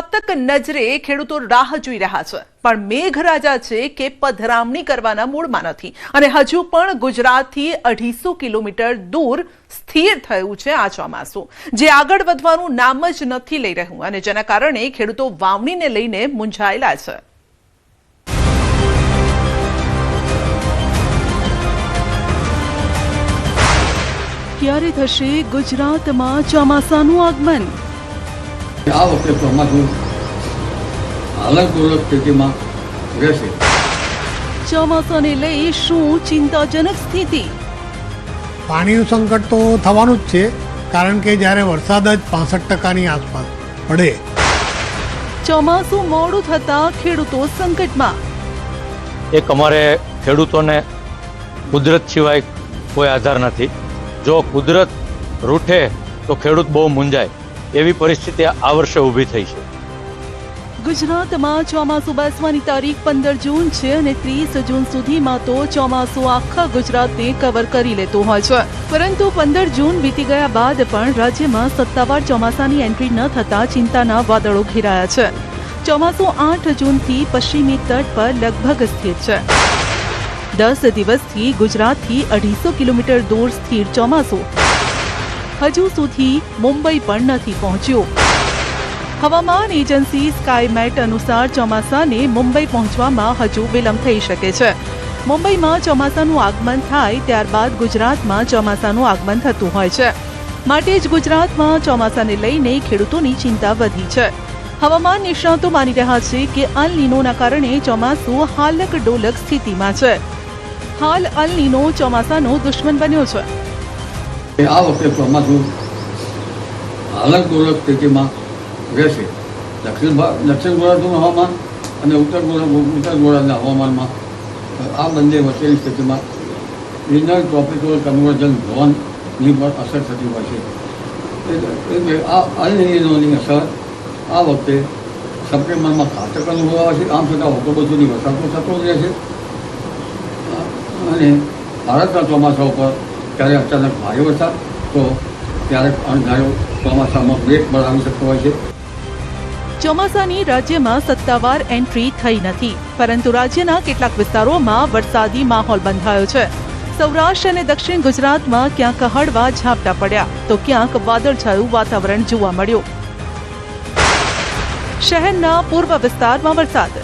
ચાતક નજરે ખેડૂતો રાહ જોઈ રહ્યા છે, પણ મેઘરાજા છે કે પધરામણી કરવાના મૂડમાં નથી અને હજુ પણ ગુજરાતથી 250 કિલોમીટર દૂર સ્થિર થયું છે આ ચોમાસું, જે આગળ વધવાનું નામ જ નથી લઈ રહ્યું અને જેના કારણે ખેડૂતો વાવણીને લઈને મૂંઝાયેલા છે। ક્યારે થશે ગુજરાતમાં ચોમાસાનું આગમન? આ વખતે ચોમાસું હાલતપૂર્વક સ્થિતિમાં રહેશે। ચોમાસાને લઈ શું ચિંતાજનક સ્થિતિ? પાણીનું સંકટ તો થવાનું જ છે, કારણ કે જ્યારે વરસાદ જ 65% આસપાસ પડે। ચોમાસું મોડું થતા ખેડૂતો સંકટમાં। એક અમારે ખેડૂતોને કુદરત સિવાય કોઈ આધાર નથી। જો કુદરત રૂઠે તો ખેડૂત બહુ મૂંઝાય, એવી પરિસ્થિતિ આ વર્ષે ઊભી થઈ છે। ગુજરાતમાં ચોમાસું બેસવાની તારીખ 15 જૂન છે અને 30 જૂન સુધીમાં તો ચોમાસું આખા ગુજરાતને કવર કરી લેતું હોય છે, પરંતુ 15 જૂન વીતી ગયા બાદ પણ રાજ્યમાં સત્તાવાર ચોમાસાની એન્ટ્રી ન થતા ચિંતાના વાદળો ઘેરાયા છે। ચોમાસું 8 જૂનથી પશ્ચિમી તટ પર લગભગ સ્થિર છે। 10 દિવસથી ગુજરાતથી 250 કિલોમીટર દૂર સ્થિર ચોમાસું હજુ સુધી મુંબઈ પણ નથી પહોંચ્યું। હવામાન એજન્સી સ્કાયમેટ અનુસાર ચોમાસાને મુંબઈ પહોંચવામાં હજુ વિલંબ થઈ શકે છે। મુંબઈમાં ચોમાસાનું આગમન થાય ત્યારબાદ ગુજરાતમાં ચોમાસાનું આગમન થતું હોય છે, માટે જ ગુજરાતમાં ચોમાસાને લઈને ખેડૂતોની ચિંતા વધી છે। હવામાન નિષ્ણાતો માની રહ્યા છે કે અલ નીનોના કારણે ચોમાસું હાલક ડોલક સ્થિતિમાં છે। હાલ અલ નીનો ચોમાસાનો દુશ્મન બન્યો છે। આ વખતે ચોમાસું હાલતપૂર્વક સ્થિતિમાં રહેશે। દક્ષિણ ગોળાર્ધનું હવામાન અને ઉત્તર ગોળાર્ધના હવામાનમાં આ બંને વચ્ચેની સ્થિતિમાં ઇનર ટ્રોપિકલ કન્વર્જન ઝોનની પર અસર થતી હોય છે। એટલે આ અલ નીનોની અસર આ વખતે સપ્ટેમ્બરમાં ઘાતક અનુભવાશે। આમ છતાં ઓક્ટોબર સુધી વરસાદ તો થતો જ રહેશે અને ભારતના ચોમાસા ઉપર ક્યારેક અચાનક ભારે વરસાદ તો ક્યારેક અણધાર્યો ચોમાસામાં બ્રેક બનાવી શકતો હોય છે। ચોમાસાની રાજ્યમાં સત્તાવાર એન્ટ્રી થઈ નથી, પરંતુ રાજ્યના કેટલાક વિસ્તારોમાં વરસાદી માહોલ બંધાયો છે। સૌરાષ્ટ્ર અને દક્ષિણ ગુજરાતમાં ક્યાંક હળવા ઝાપટા પડ્યા તો ક્યાંક વાદળછાયું વાતાવરણ જોવા મળ્યું। શહેરના પૂર્વ વિસ્તારમાં વરસાદ।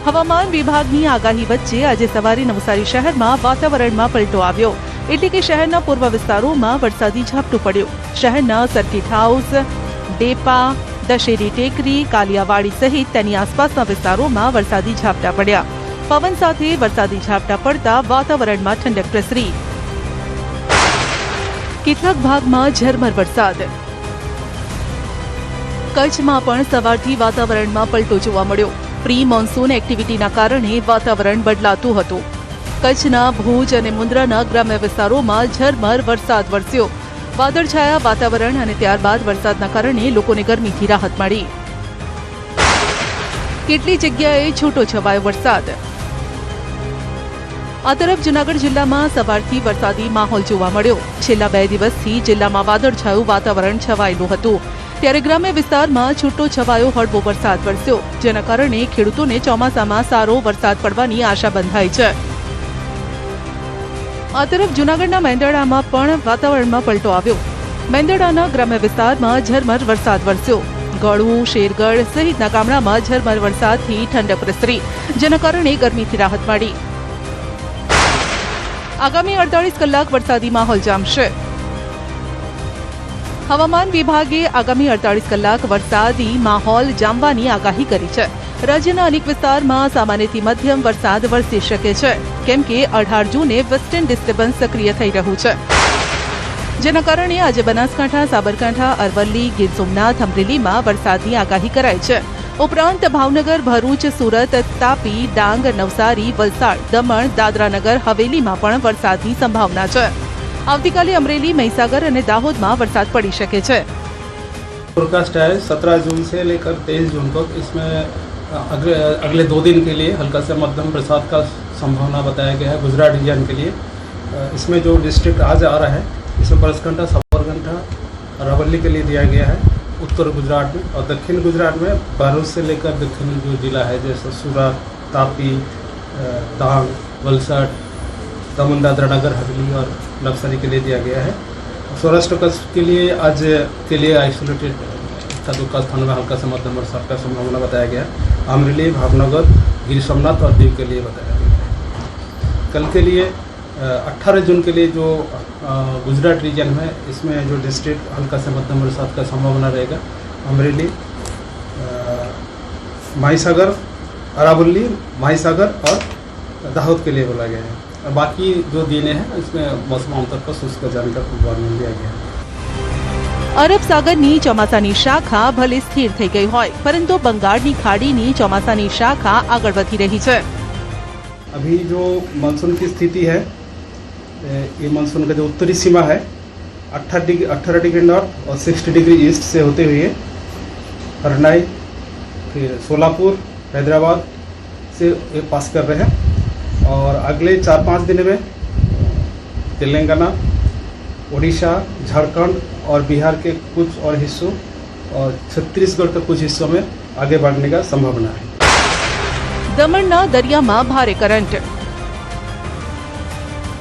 હવામાન વિભાગની આગાહી વચ્ચે આજે સવારે નવસારી શહેરમાં વાતાવરણમાં પલટો આવ્યો, એટલે કે શહેરના પૂર્વ વિસ્તારોમાં વરસાદી ઝાપટું પડ્યું। શહેરના સર્કિટ હાઉસ, डेपा, दशेरी टेकरी, कालियावाड़ी सहित तेनी आसपासना विस्तारों वरसादी झापटा पड्या। पवन साथे वरसादी झापटा पड़ता वातावरणमां ठंडक प्रसरी। કેટલાક ભાગમાં ઝરમર વરસાદ। કચ્છમાં પણ સવારથી વાતાવરણમાં પલટો જોવા મળ્યો। પ્રી મોન્સૂન એક્ટિવિટીના કારણે વાતાવરણ બદલાતું હતું। કચ્છના ભુજ અને મુન્દ્રાના ગ્રામ્ય વિસ્તારોમાં ઝરમર વરસાદ વરસ્યો। વાદળછાયા વાતાવરણ અને ત્યારબાદ વરસાદના કારણે લોકોને ગરમીથી રાહત મળી। કેટલી જગ્યાએ છૂટો છવાયો વરસાદ। આ તરફ જૂનાગઢ જિલ્લામાં સવારથી વરસાદી માહોલ જોવા મળ્યો। છેલ્લા 2 દિવસથી જિલ્લામાં વાદળછાયું વાતાવરણ છવાયેલું હતું, ત્યારે ગ્રામ્ય વિસ્તારમાં છૂટો છવાયો હળવો વરસાદ વરસ્યો, જેના કારણે ખેડૂતોને ચોમાસામાં સારો વરસાદ પડવાની આશા બંધાઈ છે। આ તરફ જૂનાગઢના મેંદરડામાં પણ વાતાવરણમાં પલટો આવ્યો। મેંદરડાના ગ્રામ્ય વિસ્તારમાં ઝરમર વરસાદ વરસ્યો। ગળુ, શેરગઢ સહિતના ગામડામાં ઝરમર વરસાદથી ઠંડક પ્રસરી, જેના કારણે ગરમીથી રાહત મળી। આગામી 48 કલાક વરસાદી માહોલ જામશે। હવામાન વિભાગે આગામી 48 કલાક વરસાદી માહોલ જામવાની આગાહી કરી છે। રાજ્યના અનેક વિસ્તારમાં સામાન્યથી મધ્યમ વરસાદ વરસી શકે છે, કેમ કે 18 જૂને વેસ્ટર્ન ડિસ્ટર્બન્સ સક્રિય થઈ રહ્યું છે, જેના કારણે આજે બનાસકાંઠા, સાબરકાંઠા, અરવલ્લી, ગીર સોમનાથ, અમરેલીમાં વરસાદની આગાહી કરાઈ છે। ઉપરાંત ભાવનગર, ભરૂચ, સુરત, તાપી, ડાંગ, નવસારી, વલસાડ, દમણ, દાદરાનગર હવેલીમાં પણ વરસાદની સંભાવના છે। આવતીકાલે અમરેલી, મહીસાગર અને દાહોદમાં વરસાદ પડી શકે છે। फोरकास्ट है 17 जून से लेकर 23 जून तक। इसमें अगले 2 दिन के लिए हल्का से मध्यम बरसात का संभावना बताया गया है गुजरात रीजन के लिए। इसमें जो डिस्ट्रिक्ट आज आ रहा है इसमें बनासकांठा, साबरकांठा, अरवली के लिए दिया गया है उत्तर गुजरात में, और दक्षिण गुजरात में भरूच से लेकर दक्षिण जो जिला है जैसे सूरत, तापी, डांग, वलसाड, दमन दादरा नगर हवेली और नवसारी के लिए दिया गया है। सौराष्ट्र कच्छ के लिए आज के लिए आइसोलेटेड का 2 स्थानों में हल्का से मध्यम बरसात का संभावना बताया गया है। अमरेली, भावनगर, गिर सोमनाथ और दीव के लिए बताया गया है। कल के लिए 18 जून के लिए जो गुजरात रीजन में इसमें जो डिस्ट्रिक्ट हल्का से मध्यम बरसात का संभावना रहेगा, अमरेली, माहीसागर, अरावली, माहीसागर और दाहोद के लिए बोला गया है। और बाकी जो दिन हैं इसमें मौसम आमतौर पर शुष्क जाने का पूर्वानुमान दिया गया है। અરબ સાગરની ચોમાસાની શાખા ભલે સ્થિર થઈ ગઈ હોય, પરંતુ બંગાળની ખાડીની ચોમાસાની શાખા આગળ વધી રહી છે। अभी जो मानसून की स्थिति है, ये मानसून का जो उत्तरी सीमा है 18 डिग्री नॉर्थ और 60 डिग्री ईस्ट से होते हुए हरनाई, फिर सोलापुर, हैदराबाद से ये पास कर रहे हैं। और अगले 4-5 दिन में तेलंगाना, उड़ीसा, झारखंड और बिहार के कुछ और हिस्सों और छत्तीसगढ़ के कुछ हिस्सों में आगे बढ़ने का संभावना है। દમણના દરિયામાં ભારે કરંટ।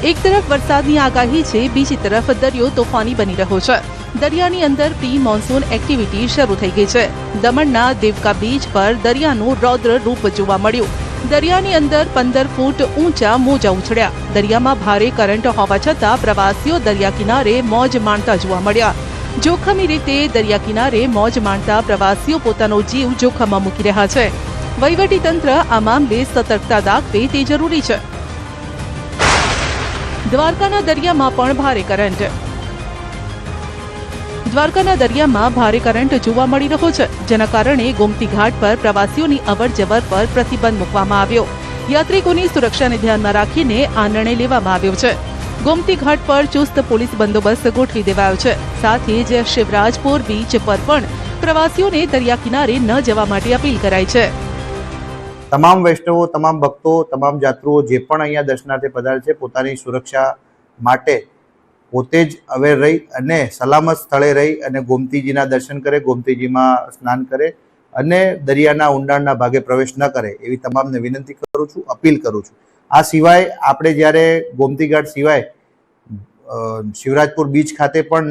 એક તરફ વરસાદની આગાહી છે, બીજી તરફ દરિયો તોફાની બની રહ્યો છે। દરિયાની અંદર પ્રી મોન્સૂન એક્ટિવિટી શરૂ થઈ ગઈ છે। દમણના દેવકા બીચ પર દરિયાનું રૌદ્ર રૂપ જોવા મળ્યું। દરિયાની અંદર 15 ફૂટ ઊંચા મોજા ઉછળ્યા। દરિયામાં ભારે કરંટ હોવા છતાં પ્રવાસીઓ દરિયા કિનારે મોજ માણતા જોવા મળ્યા। જોખમી રીતે દરિયા કિનારે મોજ માણતા પ્રવાસીઓ પોતાનો જીવ જોખમમાં મૂકી રહ્યા છે। વહીવટીતંત્ર આ મામલે સતર્કતા દાખવે તે જરૂરી છે। દ્વારકાના દરિયામાં પણ ભારે કરંટ। દ્વારકાના દરિયામાં ભારે કરંટ જોવા મળી રહ્યો છે, જેના કારણે ગોમતી ઘાટ પર પ્રવાસીઓની અવરજવર પર પ્રતિબંધ મૂકવામાં આવ્યો। યાત્રિકોની સુરક્ષાને ધ્યાનમાં રાખીને આ નિર્ણય લેવામાં આવ્યો છે। ગોમતી ઘાટ પર ચુસ્ત પોલીસ બંદોબસ્ત ગોઠવી દેવાયો છે। સાથે જ શિવરાજપુર બીચ પર પણ પ્રવાસીઓને દરિયા કિનારે ન જવા માટે અપીલ કરાઈ છે। તમામ વૈષ્ણવો, તમામ ભક્તો, તમામ જાત્રુઓ જે પણ અહીંયા દર્શનાર્થે પધારે છે, પોતાની સુરક્ષા માટે પોતે જ અવેર રહી અને સલામત સ્થળે રહી અને ગોમતીજીના દર્શન કરે, ગોમતીજીમાં સ્નાન કરે અને દરિયાના ઊંડાણના ભાગે પ્રવેશ ન કરે એવી તમામને વિનંતી કરું છું, અપીલ કરું છું। આ સિવાય આપણે જ્યારે ગોમતી ઘાટ સિવાય શિવરાજપુર બીચ ખાતે પણ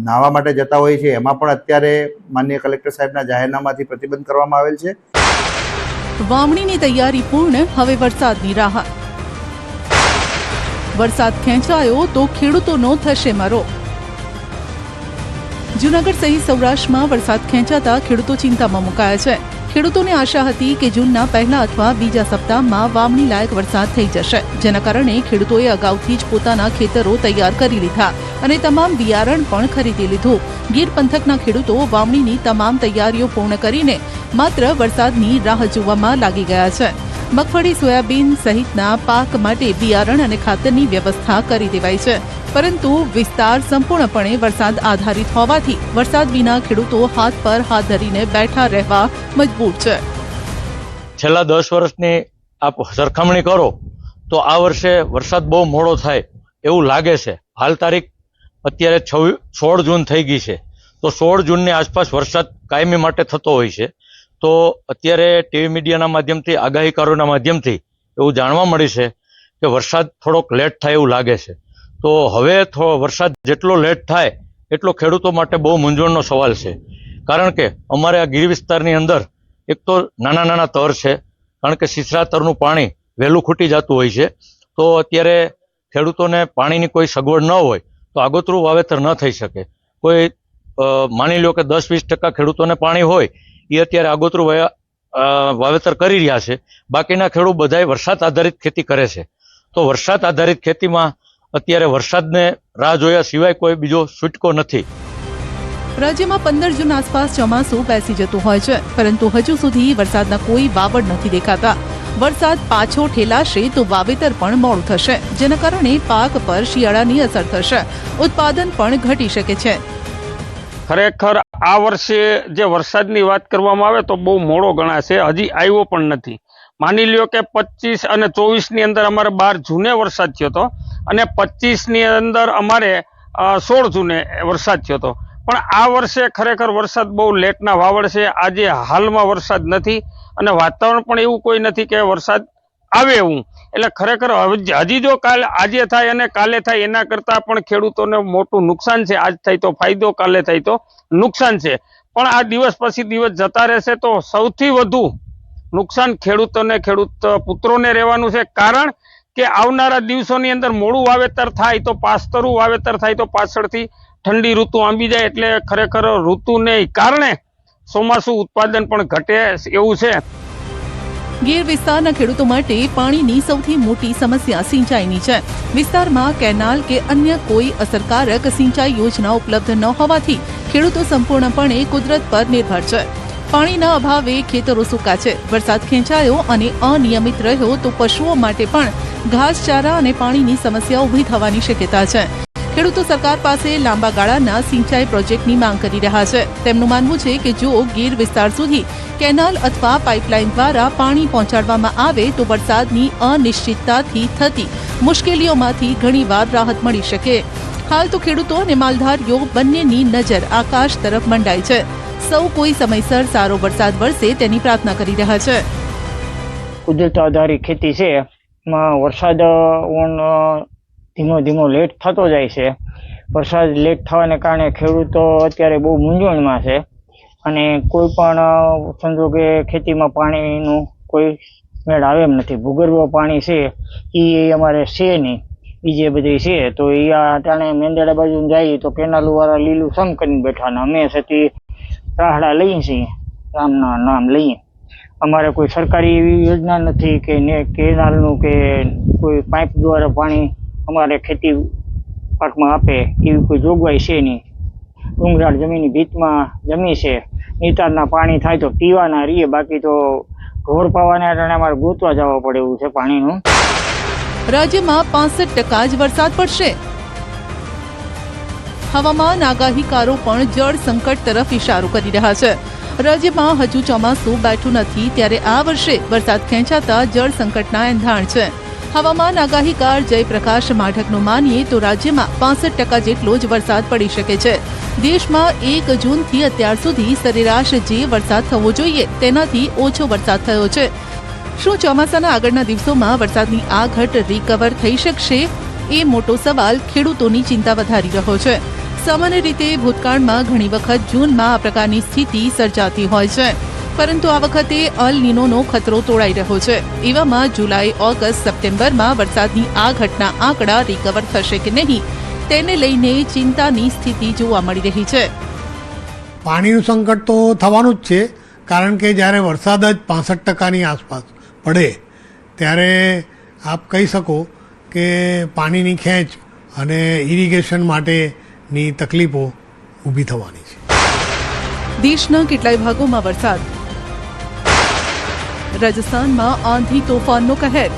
નાહવા માટે જતા હોઈએ છીએ, એમાં પણ અત્યારે માનનીય કલેક્ટર સાહેબના જાહેરનામાથી પ્રતિબંધ કરવામાં આવેલ છે। વાવણીની તૈયારી પૂર્ણ, હવે વરસાદની રાહ। વરસાદ ખેંચાયો તો ખેડૂતોનો થશે મરો। જૂનાગઢ સહિત સૌરાષ્ટ્રમાં વરસાદ ખેંચાતા ખેડૂતો ચિંતામાં મુકાયા છે। ખેડૂતોને આશા હતી કે જૂનના પહેલા અથવા બીજા સપ્તાહમાં વાવણી લાયક વરસાદ થઈ જશે, જેના કારણે ખેડૂતોએ અગાઉથી જ પોતાના ખેતરો તૈયાર કરી લીધા અને તમામ બિયારણ પણ ખરીદી લીધું। ગીર પંથકના ખેડૂતો વાવણીની તમામ તૈયારીઓ પૂર્ણ કરીને માત્ર વરસાદની રાહ જોવામાં લાગી ગયા છે। મગફળી, સોયાબીન સહિતના પાક માટે બિયારણ અને ખાતરની વ્યવસ્થા કરી દેવાઈ છે, પરંતુ વિસ્તાર સંપૂર્ણપણે વરસાદ આધારિત હોવાથી વરસાદ વિના ખેડૂતો હાથ પર હાથ ધરીને બેઠા રહેવા મજબૂર છે। છેલ્લા 10 વર્ષની આપ સરખામણી કરો તો આ વર્ષે વરસાદ બહુ મોડો થાય એવું લાગે છે। હાલ તારીખ અત્યારે 16 જૂન થઈ ગઈ છે, તો 16 જૂનની આસપાસ વરસાદ કાયમી માટે થતો હોય છે। તો અત્યારે ટીવી મીડિયાના માધ્યમથી, આગાહીકારોના માધ્યમથી એવું જાણવા મળે છે કે વરસાદ થોડોક લેટ થાય એવું લાગે છે। તો હવે વરસાદ જેટલો લેટ થાય એટલો ખેડૂતો માટે બહુ મૂંઝવણનો સવાલ છે, કારણ કે અમારે આ ગીર વિસ્તારની અંદર એક તો નાના નાના તર છે, કારણ કે સીસરા તરનું પાણી વહેલું ખૂટી જતું હોય છે। તો અત્યારે ખેડૂતોને પાણીની કોઈ સગવડ ન હોય તો આગોતરું વાવેતર ન થઈ શકે। કોઈ માની લો કે 10-20% ખેડૂતોને પાણી હોય એ અત્યારે આગોતરું વાવેતર કરી રહ્યા છે, બાકીના ખેડૂત બધાય વરસાદ આધારિત ખેતી કરે છે। તો વરસાદ આધારિત ખેતીમાં અત્યારે વરસાદને રાહ જોયા સિવાય કોઈ બીજો છૂટકો નથી। રાજ્યમાં 15 જૂન આસપાસ ચોમાસું બેસી જતું હોય છે, પરંતુ હજુ સુધી વરસાદના કોઈ વાવડ નથી દેખાતા। વરસાદ પાછો ઠેલાશે તો વાવેતર પણ મોડું થશે, જેના કારણે પાક પર શિયાળાની અસર થશે, ઉત્પાદન પણ ઘટી શકે છે। ખરેખર આ વર્ષે જે વરસાદની વાત કરવામાં આવે તો બહુ મોડો ગણાશે, હજી આવ્યો પણ નથી। માની લ્યો કે 25 અને 24ની અંદર અમારે 12 જૂને વરસાદ થયો હતો અને 25ની અંદર અમારે 16 જૂને વરસાદ થયો હતો, પણ આ વર્ષે ખરેખર વરસાદ બહુ લેટના વાવડ છે. આજે હાલમાં વરસાદ નથી અને વાતાવરણ પણ એવું કોઈ નથી કે વરસાદ આવે એવું. એટલે ખરેખર હજી જો આજે થાય અને કાલે થાય એના કરતાં પણ ખેડૂતોને મોટું નુકસાન છે. આજ થાય તો ફાયદો, કાલે થાય તો નુકસાન છે. પણ આ દિવસ પછી દિવસ જતા રહેશે તો સૌથી વધુ નુકસાન ખેડૂતોને, ખેડૂત પુત્રોને રહેવાનું છે. કારણ કે આવનારા દિવસોની અંદર મોડું વાવેતર થાય તો પાસ્તરું વાવેતર થાય તો પાછળથી ઠંડી ઋતુ આંબી જાય. એટલે ખરેખર ઋતુને કારણે ચોમાસું ઉત્પાદન પણ ઘટે એવું છે. ગીર વિસ્તારના ખેડૂતો માટે પાણીની સૌથી મોટી સમસ્યા સિંચાઈની છે. વિસ્તારમાં કેનાલ કે અન્ય કોઈ અસરકારક સિંચાઈ યોજના ઉપલબ્ધ ન હોવાથી ખેડૂતો સંપૂર્ણપણે કુદરત પર નિર્ભર છે. પાણીના અભાવે ખેતરો સૂકા છે. વરસાદ ખેંચાયો અને અનિયમિત રહ્યો તો પશુઓ માટે પણ ઘાસચારા અને પાણીની સમસ્યા ઊભી થવાની શક્યતા છે. ખેડૂતો સરકાર પાસે લાંબા ગાળાના સિંચાઈ પ્રોજેક્ટની માંગ કરી રહ્યા છે. તેમનું માનવું છે કે જો ગીર વિસ્તાર સુધી કેનાલ અથવા પાઇપલાઇન દ્વારા પાણી પહોંચાડવામાં આવે તો વરસાદની અનિશ્ચિતતાથી થતી મુશ્કેલીઓમાંથી ઘણીવાર રાહત મળી શકે. હાલ તો ખેડૂતો અને માલધારીઓ બંનેની નજર આકાશ તરફ મંડાઈ છે. સૌ કોઈ સમયસર સારો વરસાદ વરસે તેની પ્રાર્થના કરી રહ્યા છે. કુદરત આધારિત ખેતી છે, એમાં વરસાદ ધીમો ધીમો લેટ થતો જાય છે. વરસાદ લેટ થવાને કારણે ખેડૂતો અત્યારે બહુ મૂંઝવણમાં છે અને કોઈ પણ સંજોગે ખેતીમાં પાણીનું કોઈ મેળ આવે એમ નથી. ભૂગર્ભ પાણી છે એ અમારે છે નહીં, બીજે બધી છે તો એ અટાણે મેંદડા બાજુ જઈએ તો કેનાલવાળા લીલું સમ કરીને બેઠા ને અમે છતી રાહડા લઈએ છીએ, રામના નામ લઈએ. અમારે કોઈ સરકારી એવી યોજના નથી કે કેનાલનું કે કોઈ પાઇપ દ્વારા પાણી અમારે ખેતી પાકમાં આપે એવી કોઈ જોગવાઈ છે નહીં. ડુંગરાળ જમીનની ભીતમાં જમી છે, નિતારના પાણી થાય તો પીવાના રહીએ, બાકી તો ઢોર પાવાના કારણે અમારે ગોતવા જવા પડે એવું છે પાણીનું. રાજ્યમાં 65% જ વરસાદ પડશે. હવામાન આગાહીકારો પણ જળ સંકટ તરફ ઇશારો કરી રહ્યા છે. રાજ્યમાં હજુ ચોમાસું બેઠું નથી ત્યારે આ વર્ષે વરસાદ ખેંચાતા જળ સંકટના એંધાણ છે. હવામાન આગાહીકાર જયપ્રકાશ માઢકનું માનીએ તો રાજ્યમાં 65% જેટલો જ વરસાદ પડી શકે છે. દેશમાં 1 જૂનથી અત્યાર સુધી સરેરાશ જે વરસાદ થવો જોઈએ તેનાથી ઓછો વરસાદ થયો છે. શું ચોમાસાના આગળના દિવસોમાં વરસાદની આ ઘટ રિકવર થઈ શકશે? એ મોટો સવાલ ખેડૂતોની ચિંતા વધારી રહ્યો છે. સામાન્ય રીતે ભૂતકાળમાં ઘણી વખત જૂનમાં આ પ્રકારની સ્થિતિ સર્જાતી હોય છે, પરંતુ આ વખતે અલ નીનોનો ખતરો તોડાઈ રહ્યો છે. એવામાં જુલાઈ, ઓગસ્ટ, સપ્ટેમ્બરમાં વરસાદની આ ઘટના આંકડા રિકવર થશે કે નહીં તેને લઈને ચિંતાની સ્થિતિ જોવા મળી રહી છે. પાણીનું સંકટ તો થવાનું જ છે, કારણ કે જ્યારે વરસાદ જ 65%ની આસપાસ પડે ત્યારે આપ કહી શકો કે પાણીની ખેંચ અને ઇરિગેશન માટેની તકલીફો ઊભી થવાની છે. દેશના કેટલાય ભાગોમાં વરસાદ. રાજસ્થાનમાં આંધી તોફાનનો કહેર.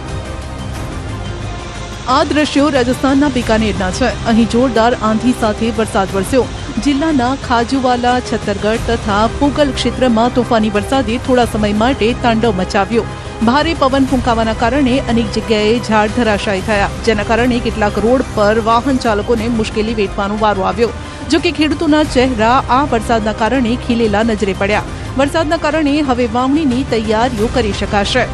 આ દ્રશ્યો રાજસ્થાનના બિકાનેરના છે. અહીં જોરદાર આંધી સાથે વરસાદ વરસ્યો. જિલ્લાના ખાજુવાલા, છત્તરગઢ તથા પૂગલ ક્ષેત્રમાં તોફાની વરસાદે થોડા સમય માટે તાંડવ મચાવ્યો. ભારે પવન ફૂંકાવાના કારણે અનેક જગ્યાએ ઝાડ ધરાશાયી થયા, જેના કારણે કેટલાક રોડ પર વાહન ચાલકોને મુશ્કેલી વેઠવાનો વારો આવ્યો. જો કે ખેડૂતોના ચહેરા આ વરસાદના કારણે ખીલેલા નજરે પડ્યા. વરસાદના કારણે હવે વાવણીની તૈયારીઓ કરી શકાશે.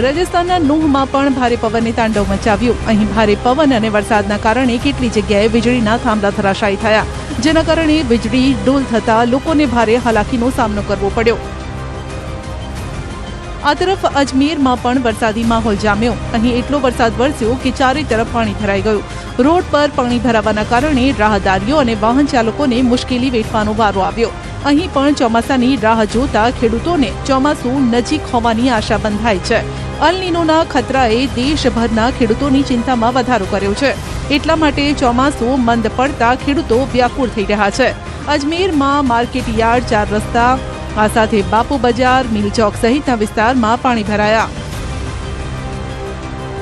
રાજસ્થાનના નૂહમાં પણ ભારે પવને તાંડવ મચાવ્યું. અહીં ભારે પવન અને વરસાદના કારણે કેટલી જગ્યાએ વીજળીના થાંભલા ધરાશાયી થયા, જેના કારણે વીજળી ડોલ થતા લોકોને ભારે હાલાકીનો સામનો કરવો પડ્યો. આ તરફ અજમેરમાં પણ વરસાદી માહોલ જામ્યો. અહીં એટલો વરસાદ વરસ્યો કે ચારે તરફ પાણી ભરાઈ ગયું. રોડ પર પાણી ભરાવાના કારણે રાહદારીઓ અને વાહન ચાલકોને મુશ્કેલી વેઠવાનો વારો આવ્યો. અહીં પણ ચોમાસાની રાહ જોતા ખેડૂતોને ચોમાસું નજીક હોવાની આશા બંધાઈ છે. અલ નીનોના ખતરાએ દેશભરના ખેડૂતોની ચિંતામાં વધારો કર્યો છે. એટલા માટે ચોમાસું મંદ પડતા ખેડૂતો વ્યાકુળ થઈ રહ્યા છે. અજમેરમાં માર્કેટ યાર્ડ, 4 રસ્તા, આ સાથે બાપુ બજાર, મિલ ચોક સહિતના વિસ્તારમાં પાણી ભરાયા.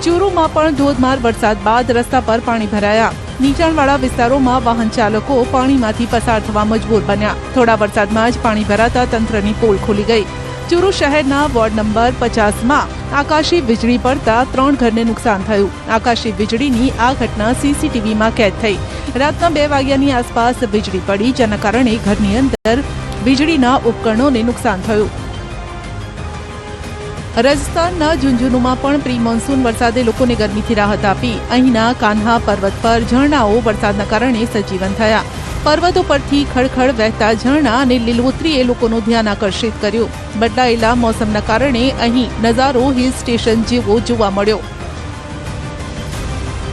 ચૂરુમાં પણ ધોધમાર વરસાદ બાદ રસ્તા પર પાણી ભરાયા. નીચાણવાળા વિસ્તારોમાં વાહન ચાલકો પાણીમાંથી પસાર થવા મજબૂર બન્યા. થોડા વરસાદમાં જ પાણી ભરાતા તંત્રની પોલ ખુલી ગઈ. ચૂરુ શહેરના વોર્ડ નંબર 50માં આકાશી વીજળી પડતા 3 ઘરને નુકસાન થયું. આકાશી વીજળીની આ ઘટના સીસીટીવીમાં કેદ થઈ. રાતના 2 વાગ્યાની આસપાસ વીજળી પડી, જેના કારણે ઘરની અંદર વીજળીના ઉપકરણોને નુકસાન થયું. રાજસ્થાનના ઝુંઝુનુમાં પણ પ્રી મોન્સૂન વરસાદે લોકોને ગરમીથી રાહત આપી. અહીંના કાન્હા પર્વત પર ઝરણાઓ વરસાદના કારણે સજીવન થયા. પર્વતો પરથી ખળખળ વહેતા ઝરણા અને લીલોતરીએ લોકોનું ધ્યાન આકર્ષિત કર્યું. બદલાયેલા મોસમના કારણે અહીં નજારો હિલ સ્ટેશન જેવો જોવા મળ્યો.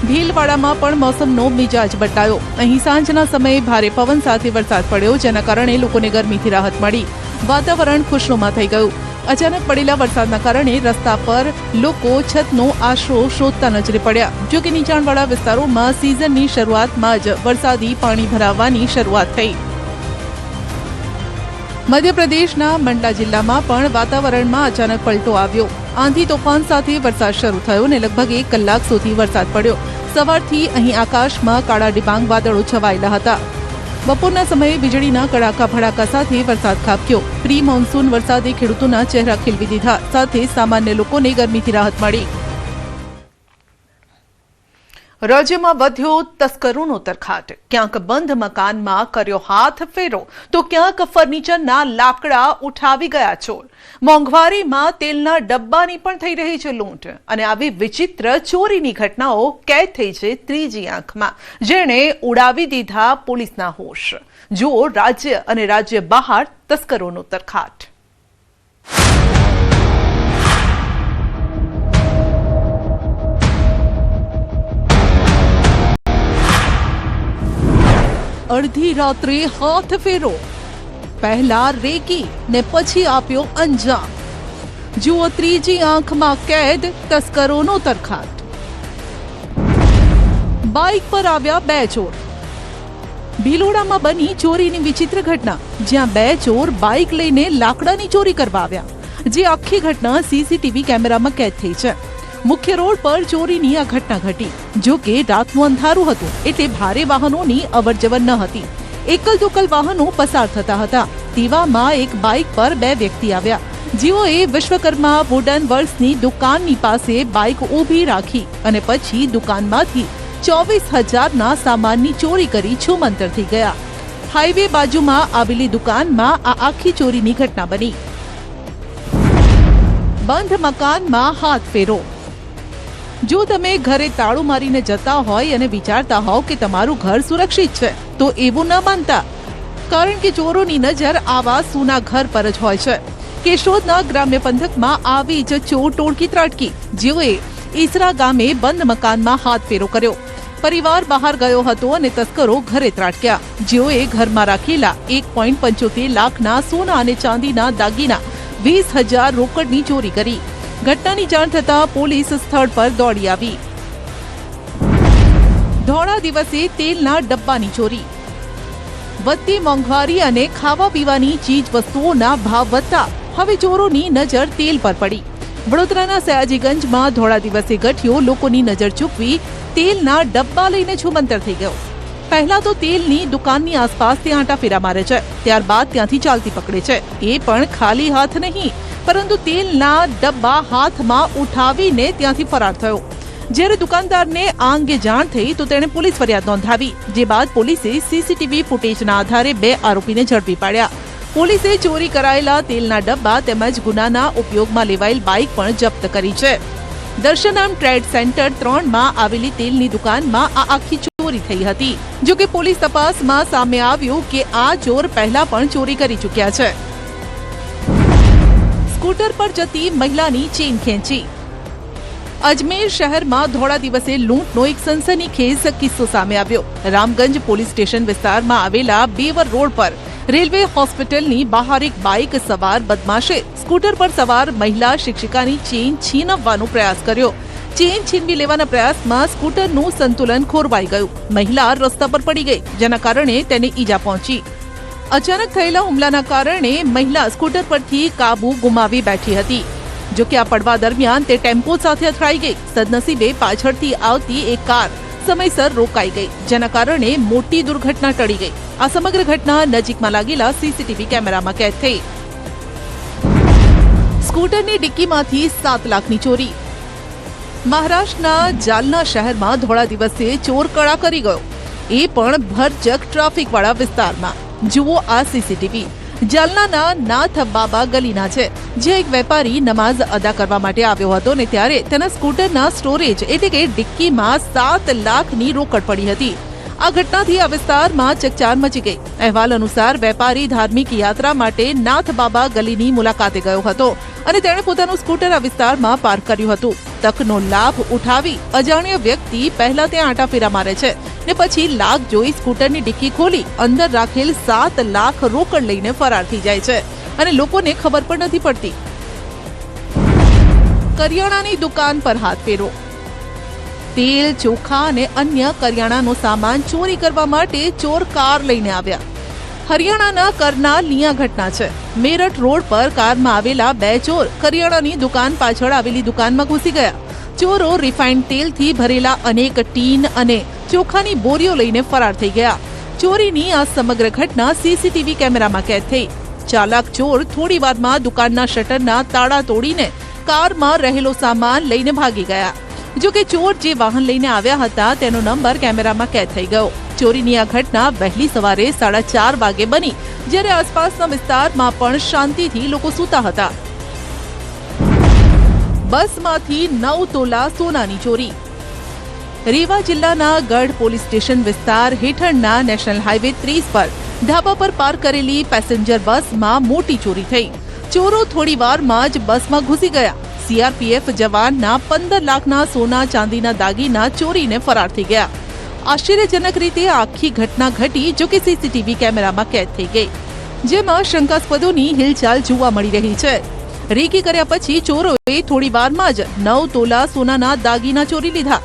ભીલવાડામાં પણ મોસમનો મિજાજ બદલાયો. અહીં સાંજના સમયે ભારે પવન સાથે વરસાદ પડ્યો, જેના કારણે લોકોને ગરમીથી રાહત મળી. વાતાવરણ ખુશનુમા થઈ ગયું. અચાનક પડેલા વરસાદના કારણે રસ્તા પર લોકો છતનો આશરો શોધતા નજરે પડ્યા. જો કે નીચાણવાળા વિસ્તારોમાં સિઝનની શરૂઆતમાં જ વરસાદી પાણી ભરાવાની શરૂઆત થઈ. મધ્યપ્રદેશના મંડલા જિલ્લામાં પણ વાતાવરણમાં અચાનક પલટો આવ્યો. આંધી તોફાન સાથે વરસાદ શરૂ થયો અને લગભગ 1 કલાક સુધી વરસાદ પડ્યો. સવારથી અહીં આકાશમાં કાળા ડિબાંગ વાદળો છવાયેલા હતા. બપોરના સમયે વીજળીના કડાકા ભડાકા સાથે વરસાદ ખાબક્યો. પ્રી મોન્સૂન વરસાદે ખેડૂતોના ચહેરા ખીલવી દીધા, સાથે સામાન્ય લોકોને ગરમીથી રાહત મળી. રાજ્યમાં વધ્યો તસ્કરોનો તરખાટ. ક્યાંક બંધ મકાનમાં કર્યો હાથ ફેરો, તો ક્યાંક ફર્નિચરના લાકડા ઉઠાવી ગયા ચોર. મોંઘવારીમાં તેલના ડબ્બાની પણ થઈ રહી છે લૂંટ. અને આવી વિચિત્ર ચોરીની ઘટનાઓ કેદ થઈ છે ત્રીજી આંખમાં, જેણે ઉડાવી દીધા પોલીસના હોશ. જુઓ રાજ્ય અને રાજ્ય બહાર તસ્કરોનો તરખાટ. અડધી રાત્રે હાથ ફેરો, પહેલા રેકી ને પછી આપ્યો અંજામ. જુઓ ત્રીજી આંખમાં કેદ તસ્કરોનો તરખાટ. બાઇક પર આવ્યા 2 ચોર. ભીલોડામાં બની ચોરીની વિચિત્ર ઘટના, જ્યાં 2 ચોર બાઇક લઈને લાકડાની ચોરી કરવા આવ્યા. જે આખી ઘટના સીસીટીવી કેમેરામાં કેદ થઈ છે. મુખ્ય રોડ પર ચોરીની આ ઘટના ઘટી. જો કે રાતનું અંધારું હતું, એટલે ભારે વાહનોની અવરજવર ન હતી. એકલ દોકલ વાહનો પસાર થતા હતા. તેવામાં એક બાઇક પર 2 વ્યક્તિ આવ્યા, જેઓએ વિશ્વકર્મા વુડન વર્ક્સની દુકાનની પાસે બાઇક ઊભી રાખી અને પછી દુકાનમાંથી 24,000ના સામાનની ચોરી કરી છૂમંતર થઈ ગયા. હાઈવે બાજુમાં આવેલી દુકાનમાં આ આખી ચોરીની ઘટના બની. બંધ મકાનમાં હાથ ફેરો. જો તમે ઘરે તાળું મારીને જતા હોય અને વિચારતા હોવ કે તમારું ઘર સુરક્ષિત છે, તો એવું ન માનતા, કારણ કે ચોરોની નજર આવા સૂના ઘર પર જ હોય છે. કેશોદના ગ્રામ્ય પંથકમાં આવી જ ચોર ટોળકી ત્રાટકી, જેઓએ ઈસરા ગામે બંધ મકાનમાં હાથ ફેરો કર્યો. પરિવાર બહાર ગયો હતો અને તસ્કરો ઘરે ત્રાટક્યા, જેઓએ ઘરમાં રાખેલા 1.75 લાખના સોના અને ચાંદીના દાગીના, 20,000 રોકડની ચોરી કરી. ઘટનાની જાણ થતાં પોલીસ સ્થળ પર દોડી આવી. ધોળા દિવસે તેલના ડબ્બાની ચોરી. વધતી મોંઘવારી અને ખાવા પીવાની ચીજ વસ્તુઓના ભાવ વધતા હવે ચોરોની નજર તેલ પર પડી. વડોદરાના સયાજીગંજમાં ધોળા દિવસે ગઠિયો લોકોની નજર ચૂકવી તેલના ડબ્બા લઈને છૂમંતર થઈ ગયો. પહેલા તો તેલની દુકાનની આસપાસ તે આંટાફેરા મારે છે, ત્યારબાદ ત્યાંથી ચાલતી પકડે છે. એ પણ ખાલી હાથ નહીં, પરંતુ તેલના ડબ્બા હાથમાં ઉઠાવીને ત્યાંથી ફરાર થયો. જ્યારે દુકાનદારને આ અંગે જાણ થઈ તો તેણે પોલીસ ફરિયાદ નોંધાવી, જે બાદ પોલીસે સીસીટીવી ફૂટેજના આધારે 2 આરોપીને ઝડપી પાડ્યા. પોલીસે ચોરી કરાયેલા તેલના ડબ્બા તેમજ ગુનાના ઉપયોગમાં લેવાયેલ બાઇક પણ જપ્ત કરી છે. દર્શનામ ટ્રેડ સેન્ટર 3માં આવેલી તેલની દુકાનમાં આ આખી ચોરી થઈ હતી. જો કે પોલીસ તપાસમાં સામે આવ્યું કે આ ચોર પહેલા પણ ચોરી કરી ચૂક્યા છે. સ્કૂટર પર જતી મહિલાની ચેઇન ખેંચી. અજમેર શહેરમાં ધોળા દિવસે લૂંટનો એક સનસનીખેજ કિસ્સો સામે આવ્યો. રામગંજ પોલીસ સ્ટેશન વિસ્તારમાં આવેલા બેવર રોડ પર રેલવે હોસ્પિટલની બહાર એક બાઇક સવાર બદમાશે સ્કૂટર પર સવાર મહિલા શિક્ષિકાની ચેઇન છીનવવાનો પ્રયાસ કર્યો. ચેઇન છીનવી લેવાના પ્રયાસમાં સ્કૂટરનું સંતુલન ખોરવાઈ ગયું. મહિલા રસ્તા પર પડી ગઈ, જેના કારણે તેને ઈજા પહોંચી. અચાનક થયેલા હુમલાના કારણે મહિલા સ્કૂટર પરથી કાબુ ગુમાવી બેઠી હતી. જો કે આ પડવા દરમિયાન તે ટેમ્પો સાથે અથડાઈ ગઈ. સદનસીબે પાછળથી આવતી એક કાર સમયસર રોકાઈ ગઈ, જેના કારણે મોટી દુર્ઘટના ટળી ગઈ. આ સમગ્ર ઘટના નજીકમાં લાગેલા સીસીટીવી કેમેરામાં કેદ થઈ. સ્કૂટરની ડિક્કીમાંથી 7 લાખની ચોરી. મહારાષ્ટ્રના જાલના શહેરમાં ધોળા દિવસે ચોર કળા કરી ગયો, એ પણ ભરચક ટ્રાફિકવાળા વિસ્તારમાં. જુઓ આ સીસીટીવી. જાલનાના નાથ બાબા ગલીના છે, જે એક વેપારી નમાઝ અદા કરવા માટે આવ્યો હતો ને ત્યારે તેના સ્કૂટરના સ્ટોરેજ એટલે કે ડિક્કીમાં 7 લાખની રોકડ પડી હતી. આ ઘટનાથી આ વિસ્તારમાં ચકચાર મચી ગઈ. અહેવાલ અનુસાર વેપારી ધાર્મિક યાત્રા માટે નાથ બાબા ગલીની મુલાકાતે ગયો હતો અને તેણે પોતાનું સ્કૂટર આ વિસ્તારમાં પાર્ક કર્યું હતું. તકનો લાભ ઉઠાવી અજાણ્યો વ્યક્તિ પહેલા ત્યાં આંટાફેરા મારે છે ને પછી લાગ જોઈ સ્કૂટરની ડિક્કી ખોલી અંદર રાખેલ 7 લાખ રોકડ લઈને ફરાર થઈ જાય છે અને લોકોને ખબર પણ નથી પડતી. કરિયાણાની દુકાન પર હાથ ફેરો. તેલ, ચોખા અને અન્ય કરિયાણાનો સામાન ચોરી કરવા માટે ચોર કાર લઈને આવ્યા. હરિયાણાના કરનાલની આ ઘટના છે. મેરઠ રોડ પર કારમાં આવેલા 2 ચોર કરિયાણાની દુકાન પાછળ આવેલી દુકાનમાં ઘૂસી ગયા. ચોરો રિફાઇન્ડ તેલથી ભરેલા અનેક ટીન અને ચોખાની બોરીઓ લઈને ફરાર થઈ ગયા. ચોરીની આ સમગ્ર ઘટના સીસીટીવી કેમેરામાં કેદ થઈ. ચાલાક ચોર થોડી વારમાં દુકાનના શટરના તાળા તોડીને કારમાં રહેલો સામાન લઈને ભાગી ગયા. જો કે ચોર જે વાહન લઈને આવ્યા હતા તેનો નંબર કેમેરામાં કેદ થઈ ગયો. ચોરીની આ ઘટના વહેલી સવારે 4:30 વાગે બની, જ્યારે આસપાસના વિસ્તારમાં પણ શાંતિથી લોકો સૂતા હતા. બસમાંથી 9 તોલા સોનાની ચોરી. રેવા જિલ્લાના ગઢ પોલીસ સ્ટેશન વિસ્તાર હેઠળના નેશનલ હાઈવે 30 પર ધાબા પર પાર્ક કરેલી પેસેન્જર બસમાં મોટી ચોરી થઈ. ચોરો થોડી વારમાં જ બસમાં ઘૂસી ગયા. સીઆરપીએફ જવાનના 15 લાખના સોના ચાંદીના દાગીના ચોરીને ફરાર થઈ ગયા. આશ્ચર્યજનક રીતે આખી ઘટના ઘટી, જો કે સીસીટીવી કેમેરામાં કેદ થઈ ગઈ, જેમાં શંકાસ્પદોની હિલચાલ જોવા મળી રહી છે. રેકી કર્યા પછી ચોરોએ થોડી વારમાં જ 9 તોલા સોનાના દાગીના ચોરી લીધા.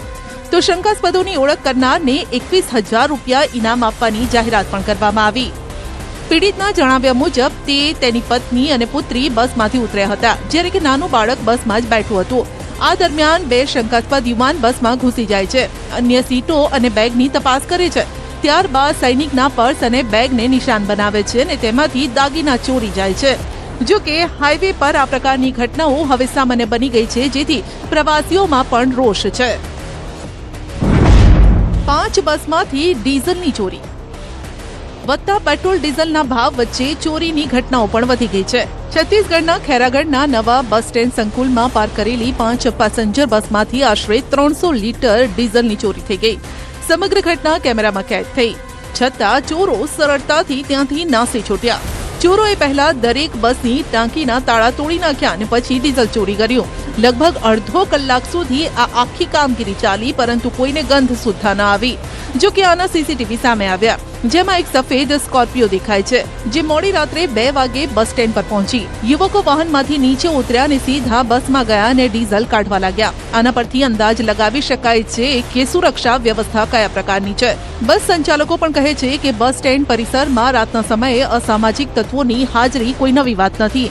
તો શંકાસ્પદોની ઓળખ કરનારને 21,000 રૂપિયા ઇનામ આપવાની જાહેરાત પણ કરવામાં આવી. પીડિતના જણાવ્યા મુજબ તે તેની પત્ની અને પુત્રી બસમાંથી ઉતર્યા હતા, જ્યારે કે નાનું બાળક બસમાં જ બેઠું હતું. આ દરમિયાન 2 શંકાસ્પદ યુવાન બસમાં ઘૂસી જાય છે, અન્ય સીટો અને બેગની તપાસ કરે છે. ત્યારબાદ સૈનિકના પર્સ અને બેગને નિશાન બનાવે છે અને તેમાંથી દાગીના ચોરી જાય છે. જો કે હાઈવે પર આ પ્રકારની ઘટનાઓ હવે સામાન્ય બની ગઈ છે, જેથી પ્રવાસીઓમાં પણ રોષ છે. 5 બસમાંથી ડીઝલની ચોરી. વધતા પેટ્રોલ ડીઝલના ભાવ વચ્ચે ચોરીની ઘટનાઓ પણ વધી ગઈ છે. છત્તીસગઢના ખેરાગઢના નવા બસ સ્ટેન્ડ સંકુલમાં પાર્ક કરેલી 5 પેસેન્જર બસમાંથી આશરે 300 લીટર ડીઝલની ચોરી થઈ ગઈ. સમગ્ર ઘટના કેમેરામાં કેદ થઈ. છતાં ચોરો સરળતાથી ત્યાંથી નાસી છૂટ્યા. ચોરોએ પહેલા દરેક બસની ટાંકીના તાળા તોડી નાખ્યા અને પછી ડીઝલ ચોરી કર્યું. લગભગ અડધો કલાક સુધી આ આખી કામગીરી ચાલી, પરંતુ કોઈને ગંધ સુદ્ધા ન આવી. જો કે આના સીસીટીવી સામે આવ્યા, જેમાં એક સફેદ સ્કોર્પિયો દેખાય છે, જે મોડી રાત્રે 2 વાગે બસ સ્ટેન્ડ પર પહોંચી. યુવકો વાહનમાંથી નીચે ઉતર્યા અને સીધા બસમાં ગયા અને ડીઝલ કાઢવા લાગ્યા. આના પરથી અંદાજ લગાવી શકાય છે કે સુરક્ષા વ્યવસ્થા કયા પ્રકારની છે. બસ સંચાલકો પણ કહે છે કે બસ સ્ટેન્ડ પરિસરમાં રાતના સમયે અસામાજિક તત્વોની હાજરી કોઈ નવી વાત નથી.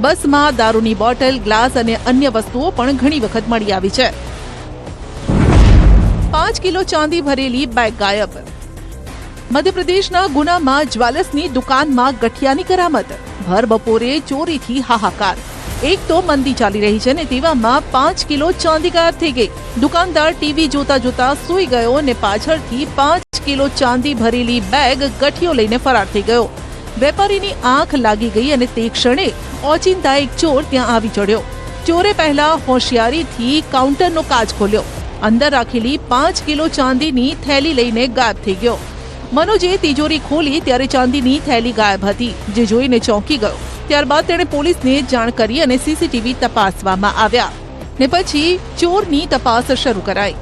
બસમાં દારૂની બોટલ, ગ્લાસ અને અન્ય વસ્તુઓ પણ ઘણી વખત મળી આવી છે. 5 કિલો ચાંદી ભરેલી બેગ ગાયબ. મધ્યપ્રદેશના ગુનામાં જ્વેલર્સની દુકાનમાં ગઠિયાની કરામત. ભર બપોરે ચોરીથી હાહાકાર. એક તો મંદી ચાલી રહી છે ને તેવામાં 5 કિલો ચાંદી ગાયબ થઈ ગઈ. દુકાનદાર ટીવી જોતા જોતા સૂઈ ગયો અને પાછળથી 5 કિલો ચાંદી ભરેલી બેગ ગઠિયો લઈને ફરાર થઈ ગયો. વેપારીની આંખ લાગી ગઈ અને તે ક્ષણે ઓચિંતા એક ચોર ત્યાં આવી ચડ્યો. ચોરે પહેલા હોશિયારીથી કાઉન્ટરનો કાચ ખોલ્યો. અંદર રાખેલી 5 કિલો ચાંદીની થેલી લઈને ગાયબ થઈ ગયો. મનોજે તિજોરી ખોલી ત્યારે ચાંદીની થેલી ગાયબ હતી, જે જોઈને ચોંકી ગયો. ત્યારબાદ તેણે પોલીસને જાણ કરી અને સીસીટીવી તપાસવામાં આવ્યા ને પછી ચોરની તપાસ શરૂ કરાઈ.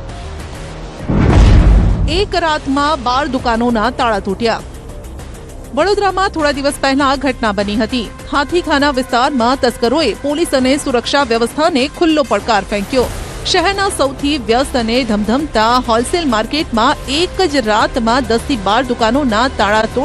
એક રાતમાં 12 દુકાનોના તાળા તૂટ્યા. વડોદરામાં થોડા દિવસ પહેલા ઘટના બની હતી. હાથીખાના વિસ્તારમાં તસ્કરોએ પોલીસ અને સુરક્ષા વ્યવસ્થાને ખુલ્લો પડકાર ફેંક્યો. શહેરના સૌથી વ્યસ્ત અને ધમધમતા હોલસેલ માર્કેટમાં એક જ રાતમાં 10 થી 12 દુકાનોના તાળા તોડી